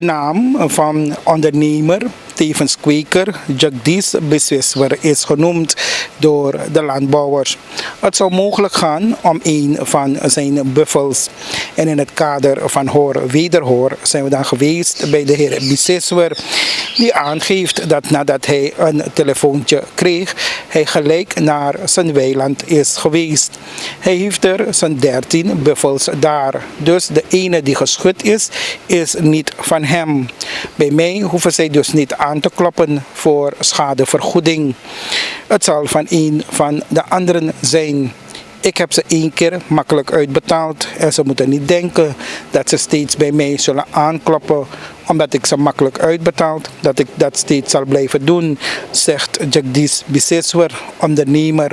Naam van ondernemer, tevens kweker, Jagdish Bisweswar is genoemd door de landbouwers. Het zou mogelijk gaan om een van zijn buffels. En in het kader van hoor-wederhoor zijn we dan geweest bij de heer Bisweswar, die aangeeft dat nadat hij een telefoontje kreeg, hij gelijk naar zijn weiland is geweest. Hij heeft er zijn 13 buffels daar. Dus de ene die geschud is niet van hem. Bij mij hoeven zij dus niet aan te kloppen voor schadevergoeding. Het zal van een van de anderen zijn. Ik heb ze 1 keer makkelijk uitbetaald en ze moeten niet denken dat ze steeds bij mij zullen aankloppen omdat ik ze makkelijk uitbetaald, dat ik dat steeds zal blijven doen, zegt Jagdish Bisweswar, ondernemer.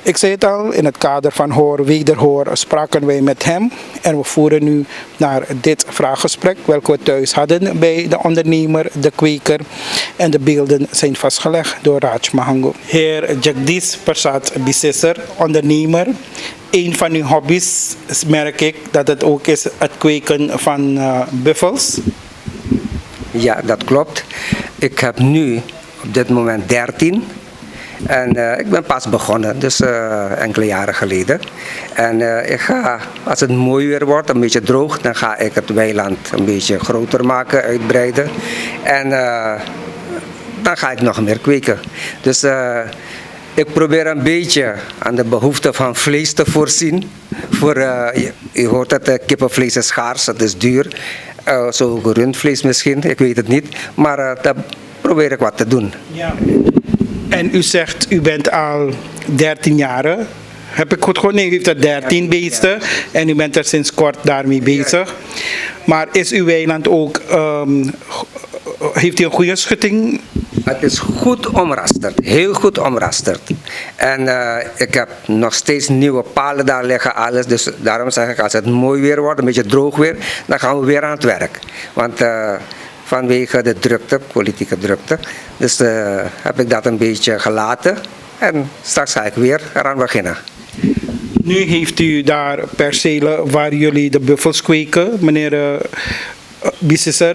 Ik zei het al, in het kader van hoor-wederhoor spraken wij met hem en we voeren nu naar dit vraaggesprek, welke we thuis hadden bij de ondernemer, de kweker, en de beelden zijn vastgelegd door Raj Mahango. Heer Jagdish Bisweswar, ondernemer, een van uw hobby's merk ik dat het ook is het kweken van buffels. Ja, dat klopt. Ik heb nu op dit moment 13. En ik ben pas begonnen, dus enkele jaren geleden. En ik ga, als het mooi weer wordt, een beetje droog, dan ga ik het weiland een beetje groter maken, uitbreiden. En dan ga ik nog meer kweken. Dus ik probeer een beetje aan de behoefte van vlees te voorzien. Je hoort dat kippenvlees is schaars, het is duur. Zo rundvlees misschien, ik weet het niet. Maar daar probeer ik wat te doen. Ja. En u zegt, u bent al 13 jaar. Heb ik goed gehoord? Nee, u heeft er 13 beesten en u bent er sinds kort daarmee bezig. Maar is uw weiland ook, heeft u een goede schutting? Het is goed omrasterd, heel goed omrasterd. En ik heb nog steeds nieuwe palen daar liggen, alles. Dus daarom zeg ik, als het mooi weer wordt, een beetje droog weer, dan gaan we weer aan het werk. Want vanwege de drukte, politieke drukte. Dus heb ik dat een beetje gelaten. En straks ga ik weer eraan beginnen. Nu heeft u daar percelen waar jullie de buffels kweken, meneer Bisweswar.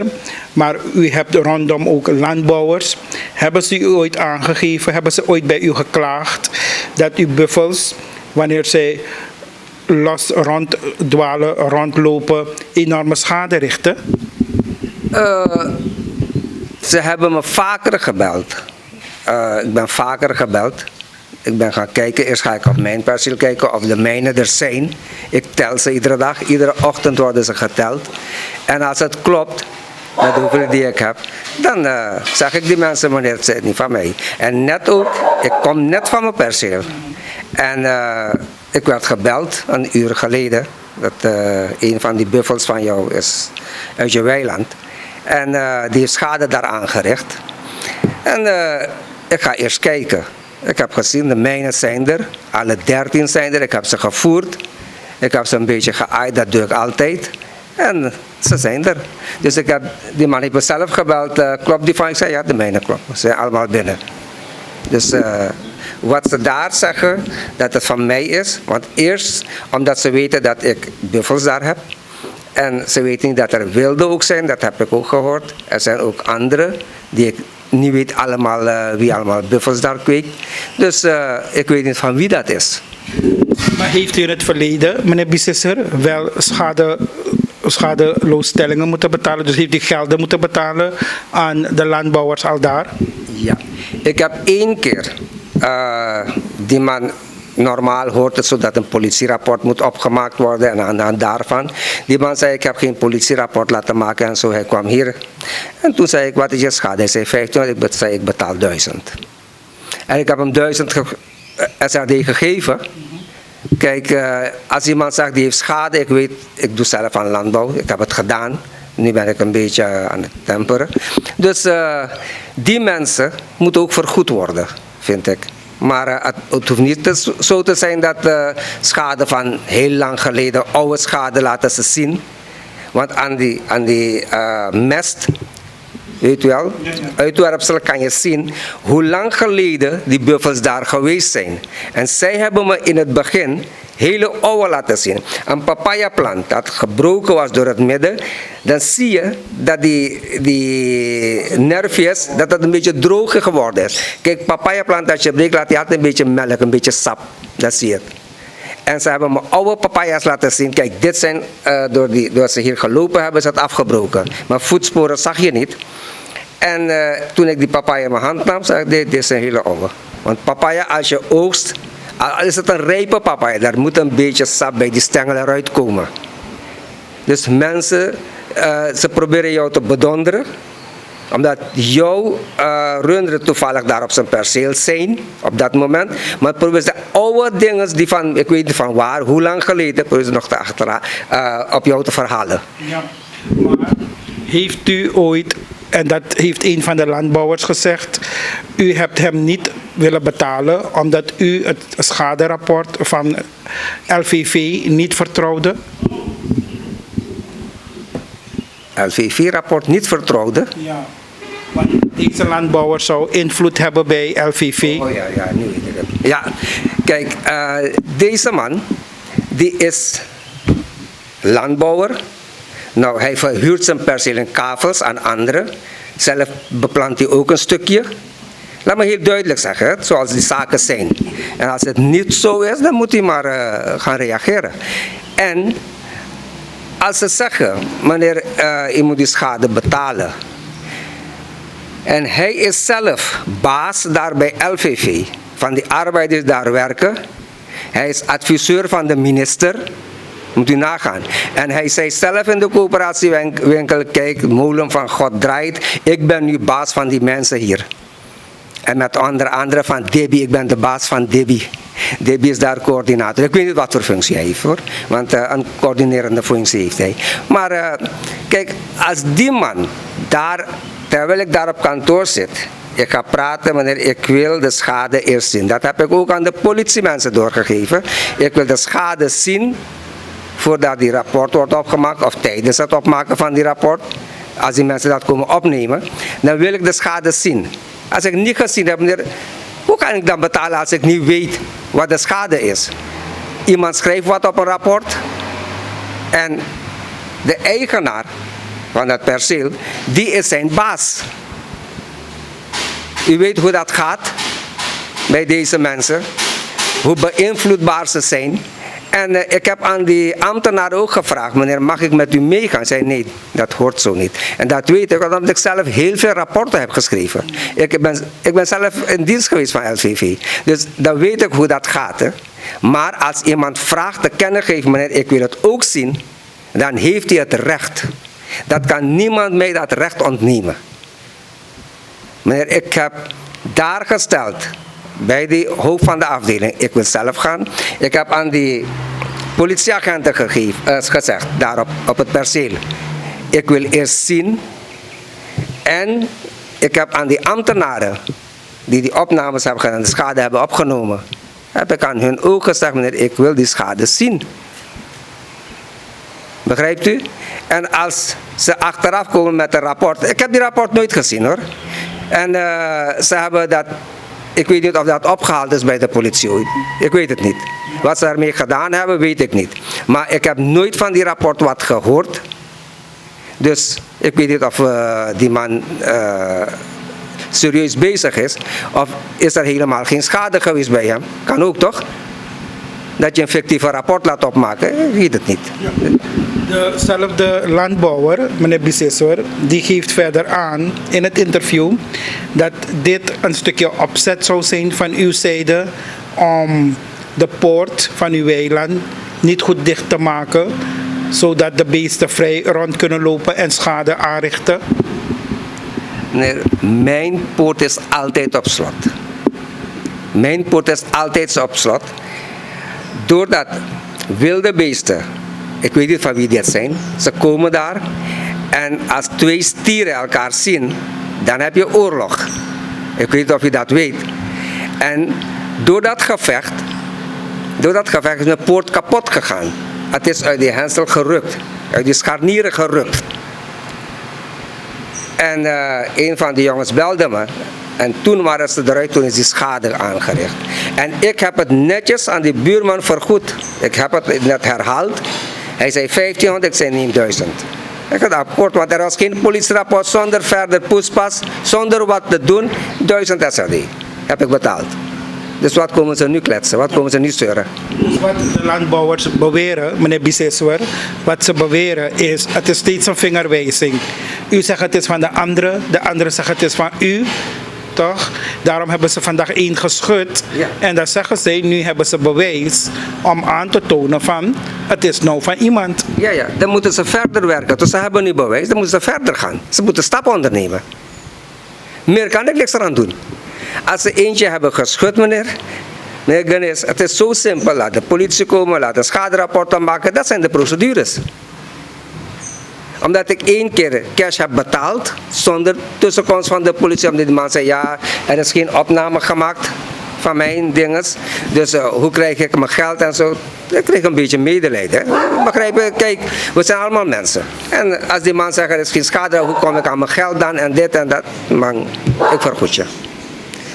Maar u hebt rondom ook landbouwers. Hebben ze u ooit aangegeven, hebben ze ooit bij u geklaagd dat uw buffels, wanneer zij los ronddwalen, rondlopen, enorme schade richten? Ze hebben me vaker gebeld. Ik ben vaker gebeld. Ik ben gaan kijken. Eerst ga ik op mijn perceel kijken of de mijnen er zijn. Ik tel ze iedere dag. Iedere ochtend worden ze geteld. En als het klopt, met hoeveel die ik heb, dan zeg ik die mensen, meneer, het is niet van mij. En net ook, ik kom net van mijn perceel. En ik werd gebeld een uur geleden. Dat een van die buffels van jou is uit je weiland. En die heeft schade daar aangericht. En ik ga eerst kijken. Ik heb gezien, de mijnen zijn er. Alle 13 zijn er. Ik heb ze gevoerd. Ik heb ze een beetje geaaid, dat doe ik altijd. En ze zijn er. Dus die man heeft me zelf gebeld. Klopt die van? Ik zei, ja, de mijnen klopt. Ze zijn allemaal binnen. Dus wat ze daar zeggen, dat het van mij is. Want eerst, omdat ze weten dat ik buffels daar heb. En ze weten niet dat er wilden ook zijn, dat heb ik ook gehoord. Er zijn ook anderen die ik niet weet allemaal, wie allemaal buffels daar kweekt. Dus ik weet niet van wie dat is. Maar heeft u in het verleden, meneer Bisweswar, wel schadeloosstellingen moeten betalen? Dus heeft u gelden moeten betalen aan de landbouwers al daar? Ja, ik heb 1 keer die man. Normaal hoort het zo dat een politierapport moet opgemaakt worden en aan de hand daarvan. Die man zei, ik heb geen politierapport laten maken en zo. Hij kwam hier. En toen zei ik, wat is je schade? Hij zei 1500, ik zei, ik betaal 1000. En ik heb hem 1000 SRD gegeven. Kijk, als iemand zegt, die heeft schade, ik weet, ik doe zelf aan landbouw, ik heb het gedaan. Nu ben ik een beetje aan het temperen. Dus die mensen moeten ook vergoed worden, vind ik. Maar het hoeft niet zo te zijn dat schade van heel lang geleden, oude schade laten ze zien. Want aan die mest, weet u wel, uitwerpsel kan je zien hoe lang geleden die buffels daar geweest zijn. En zij hebben me in het begin hele oude laten zien. Een papayaplant dat gebroken was door het midden, dan zie je dat die nerfjes, dat het een beetje droger geworden is. Kijk, papayaplant als je breekt, laat je altijd een beetje melk, een beetje sap. Dat zie je. En ze hebben me oude papaya's laten zien. Kijk, dit zijn, door ze hier gelopen hebben, ze het afgebroken. Maar voetsporen zag je niet. En toen ik die papaya in mijn hand nam, zei ik, dit is een hele oude. Want papaya, als je oogst, al is het een rijpe papaya, daar moet een beetje sap bij die stengel eruit komen. Dus mensen, ze proberen jou te bedonderen, omdat jouw runderen toevallig daar op zijn perceel zijn, op dat moment. Maar proberen ze oude dingen, die van, ik weet niet van waar, hoe lang geleden, proberen ze nog te achteraan, op jou te verhalen. Ja, maar heeft u ooit, en dat heeft een van de landbouwers gezegd, u hebt hem niet willen betalen omdat u het schaderapport van LVV niet vertrouwde? LVV-rapport niet vertrouwde? Ja, want deze landbouwer zou invloed hebben bij LVV. Oh ja, nu weet ik het. Ja, kijk, deze man, die is landbouwer. Nou, hij verhuurt zijn perceel in kavels aan anderen. Zelf beplant hij ook een stukje. Laat me heel duidelijk zeggen, zoals die zaken zijn. En als het niet zo is, dan moet hij maar gaan reageren. En als ze zeggen, meneer, je moet die schade betalen. En hij is zelf baas daar bij LVV, van die arbeiders daar werken. Hij is adviseur van de minister. Moet u nagaan. En hij zei zelf in de coöperatiewinkel, kijk, de molen van God draait. Ik ben nu baas van die mensen hier. En met andere van Debbie, ik ben de baas van Debbie. Debbie is daar coördinator. Ik weet niet wat voor functie hij heeft hoor. Want een coördinerende functie heeft hij. Maar kijk, als die man daar, terwijl ik daar op kantoor zit, ik ga praten, meneer, ik wil de schade eerst zien. Dat heb ik ook aan de politiemensen doorgegeven. Ik wil de schade zien voordat die rapport wordt opgemaakt, of tijdens het opmaken van die rapport. Als die mensen dat komen opnemen, dan wil ik de schade zien. Als ik niet gezien heb, meneer, hoe kan ik dan betalen als ik niet weet wat de schade is? Iemand schrijft wat op een rapport en de eigenaar van dat perceel, die is zijn baas. U weet hoe dat gaat bij deze mensen, hoe beïnvloedbaar ze zijn. En ik heb aan die ambtenaar ook gevraagd, meneer, mag ik met u meegaan? Hij zei, nee, dat hoort zo niet. En dat weet ik, omdat ik zelf heel veel rapporten heb geschreven. Ik ben zelf in dienst geweest van LVV. Dus dan weet ik hoe dat gaat. Hè. Maar als iemand vraagt te kennen geeft, meneer, ik wil het ook zien, dan heeft hij het recht. Dat kan niemand mij dat recht ontnemen. Meneer, ik heb daar gesteld, bij die hoofd van de afdeling, ik wil zelf gaan. Ik heb aan die politieagenten gezegd, daar op het perceel, ik wil eerst zien. En ik heb aan die ambtenaren, die opnames hebben gedaan, de schade hebben opgenomen, heb ik aan hun ook gezegd, meneer, ik wil die schade zien. Begrijpt u? En als ze achteraf komen met een rapport, ik heb die rapport nooit gezien hoor. En ze hebben dat, ik weet niet of dat opgehaald is bij de politie ooit. Ik weet het niet. Wat ze ermee gedaan hebben, weet ik niet. Maar ik heb nooit van die rapport wat gehoord. Dus ik weet niet of die man serieus bezig is. Of is er helemaal geen schade geweest bij hem. Kan ook toch? Dat je een fictieve rapport laat opmaken, ik weet het niet. Ja. Dezelfde landbouwer, meneer Bissessor, die geeft verder aan in het interview dat dit een stukje opzet zou zijn van uw zijde om de poort van uw weiland niet goed dicht te maken, zodat de beesten vrij rond kunnen lopen en schade aanrichten. Nee, mijn poort is altijd op slot. Mijn poort is altijd op slot. Doordat wilde beesten, ik weet niet van wie dit zijn, ze komen daar en als twee stieren elkaar zien, dan heb je oorlog. Ik weet niet of je dat weet. En door dat gevecht is mijn poort kapot gegaan. Het is uit die hensel gerukt, uit die scharnieren gerukt. En een van die jongens belde me En toen waren ze eruit, toen is die schade aangericht. En ik heb het netjes aan die buurman vergoed. Ik heb het net herhaald. Hij zei 1500, ik zei neem 1000. Ik had akkoord, want er was geen politierapport zonder verder poespas, zonder wat te doen. 1000 SRD heb ik betaald. Dus wat komen ze nu kletsen? Wat komen ze nu zeuren? Dus wat de landbouwers beweren, meneer Bisseswer, wat ze beweren is, het is steeds een vingerwijzing. U zegt het is van de andere zegt het is van u. Toch? Daarom hebben ze vandaag één geschud. Ja. En dan zeggen ze, nu hebben ze bewijs om aan te tonen van, het is nou van iemand. Ja, dan moeten ze verder werken. Dus ze hebben nu bewijs, dan moeten ze verder gaan. Ze moeten stappen ondernemen. Meer kan ik niks eraan doen. Als ze eentje hebben geschud, meneer Ganesh, het is zo simpel. Laat de politie komen, laat een schaderapport maken. Dat zijn de procedures. Omdat ik 1 keer cash heb betaald, zonder tussenkomst van de politie. Omdat die man zei, ja, er is geen opname gemaakt van mijn dinges. Dus hoe krijg ik mijn geld en zo. Ik kreeg een beetje medelijden. Begrijp je? Kijk, we zijn allemaal mensen. En als die man zegt, er is geen schade, hoe kom ik aan mijn geld dan en dit en dat. Man, ik vergoed je.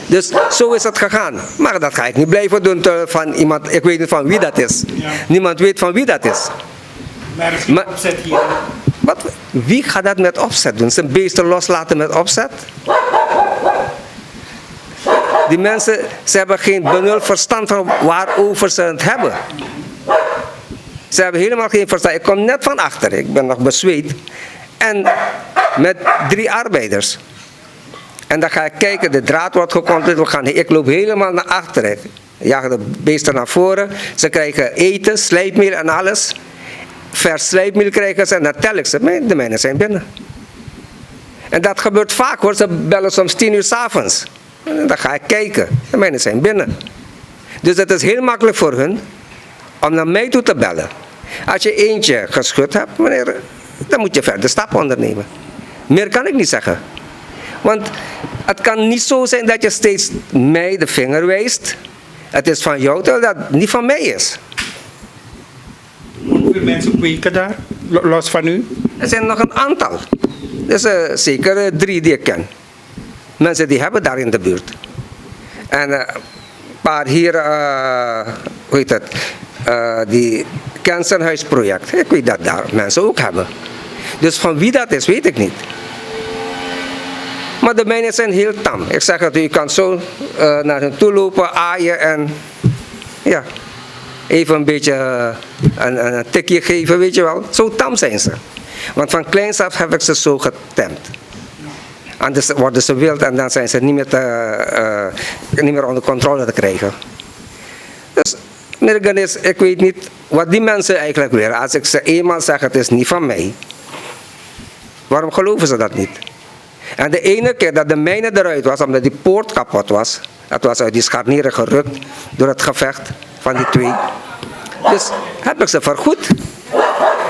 Dus zo is het gegaan. Maar dat ga ik niet blijven doen van iemand, ik weet niet van wie dat is. Ja. Niemand weet van wie dat is. Maar er is geen opzet hier. Wat? Wie gaat dat met opzet doen? Zijn beesten loslaten met opzet? Die mensen, ze hebben geen benul verstand van waarover ze het hebben. Ze hebben helemaal geen verstand. Ik kom net van achter, ik ben nog bezweet. En met 3 arbeiders. En dan ga ik kijken, de draad wordt gecontroleerd. Ik loop helemaal naar achteren. Ik jaag de beesten naar voren. Ze krijgen eten, slijpmeel en alles. Vers slijpmeel krijgen ze en dan tel ik ze. De mijnen zijn binnen. En dat gebeurt vaak hoor. Ze bellen soms 10 uur 's avonds. En dan ga ik kijken. De mijnen zijn binnen. Dus het is heel makkelijk voor hun om naar mij toe te bellen. Als je eentje geschud hebt, meneer, dan moet je verder stappen ondernemen. Meer kan ik niet zeggen. Want het kan niet zo zijn dat je steeds mij de vinger wijst. Het is van jou, terwijl dat niet van mij is. Hoeveel mensen kweken daar, los van u? Er zijn nog een aantal. Dus zeker 3 die ik ken. Mensen die hebben daar in de buurt. En een paar hier, hoe heet het, die cancerhuisproject. Ik weet dat daar mensen ook hebben. Dus van wie dat is, weet ik niet. Maar de mijnen zijn heel tam. Ik zeg het, u kan zo naar hen toe lopen, aaien en ja, even een beetje een tikje geven, weet je wel. Zo tam zijn ze. Want van kleins af heb ik ze zo getemd. Anders worden ze wild en dan zijn ze niet meer onder controle te krijgen. Dus, meneer Ganesh, ik weet niet wat die mensen eigenlijk willen. Als ik ze eenmaal zeg, het is niet van mij. Waarom geloven ze dat niet? En de ene keer dat de mijne eruit was, omdat die poort kapot was. Het was uit die scharnieren gerukt door het gevecht van die 2. Dus heb ik ze vergoed.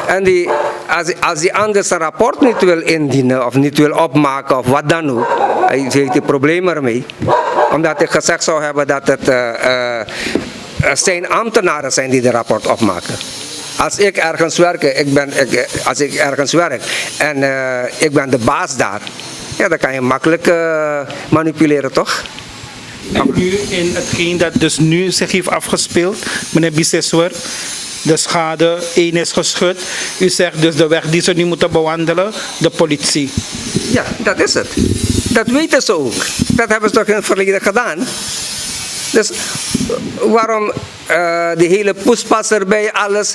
En als die anders een rapport niet wil indienen of niet wil opmaken of wat dan ook, heeft hij problemen ermee. Omdat ik gezegd zou hebben dat het zijn ambtenaren zijn die de rapport opmaken. Als ik ergens werk, en ik ben de baas daar, ja, dan kan je makkelijk manipuleren, toch? En nu in hetgeen dat dus nu zich heeft afgespeeld, meneer Bisseswer, de schade, 1 is geschud. U zegt dus de weg die ze nu moeten bewandelen, de politie. Ja, dat is het. Dat weten ze ook. Dat hebben ze toch in het verleden gedaan. Dus waarom die hele poespas erbij, alles.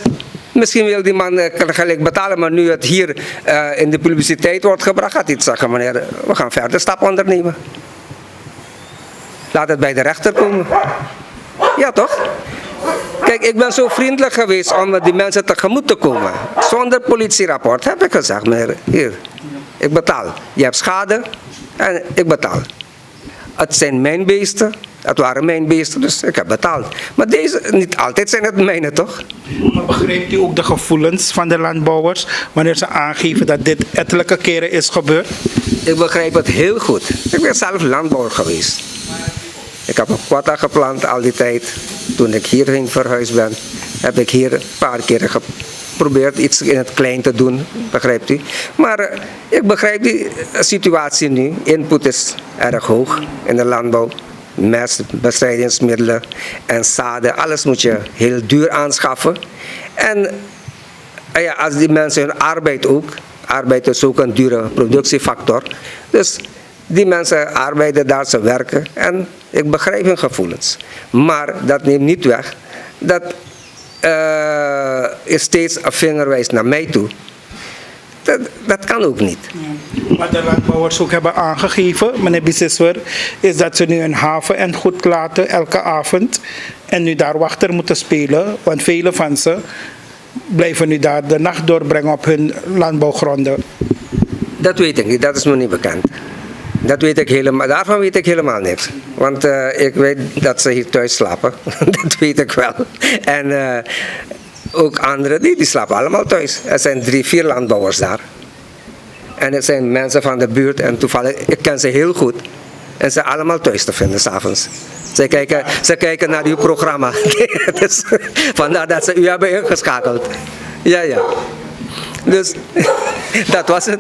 Misschien wil die man gelijk betalen, maar nu het hier in de publiciteit wordt gebracht, gaat hij zeggen, meneer, we gaan verder stappen ondernemen. Laat het bij de rechter komen. Ja, toch? Kijk, ik ben zo vriendelijk geweest om die mensen tegemoet te komen. Zonder politierapport heb ik gezegd, meneer, hier, ik betaal. Je hebt schade en ik betaal. Het zijn mijn beesten, het waren mijn beesten, dus ik heb betaald. Maar deze, niet altijd zijn het mijne, toch? Maar begrijpt u ook de gevoelens van de landbouwers wanneer ze aangeven dat dit ettelijke keren is gebeurd? Ik begrijp het heel goed. Ik ben zelf landbouwer geweest. Ik heb een quota geplant al die tijd. Toen ik hierheen verhuisd ben, heb ik hier een paar keren probeert iets in het klein te doen, begrijpt u? Maar ik begrijp die situatie nu. Input is erg hoog in de landbouw. Mest, bestrijdingsmiddelen en zaden, alles moet je heel duur aanschaffen. En ja, als die mensen hun arbeid ook, arbeid is ook een dure productiefactor. Dus die mensen arbeiden daar, ze werken en ik begrijp hun gevoelens. Maar dat neemt niet weg dat is steeds een vinger wijst naar mij toe. Dat kan ook niet. Ja. Wat de landbouwers ook hebben aangegeven, meneer Bisseswer, is dat ze nu een haven en goed laten elke avond en nu daar wachter moeten spelen, want vele van ze blijven nu daar de nacht doorbrengen op hun landbouwgronden. Dat weet ik niet, dat is me niet bekend. Dat weet ik helemaal, daarvan weet ik helemaal niks. Want ik weet dat ze hier thuis slapen, dat weet ik wel. En ook anderen, die slapen allemaal thuis. Er zijn 3-4 landbouwers daar. En het zijn mensen van de buurt en toevallig, ik ken ze heel goed. En ze zijn allemaal thuis te vinden s'avonds. Ze kijken naar uw programma. Dus, vandaar dat ze u hebben ingeschakeld. Ja, ja. Dus dat was het.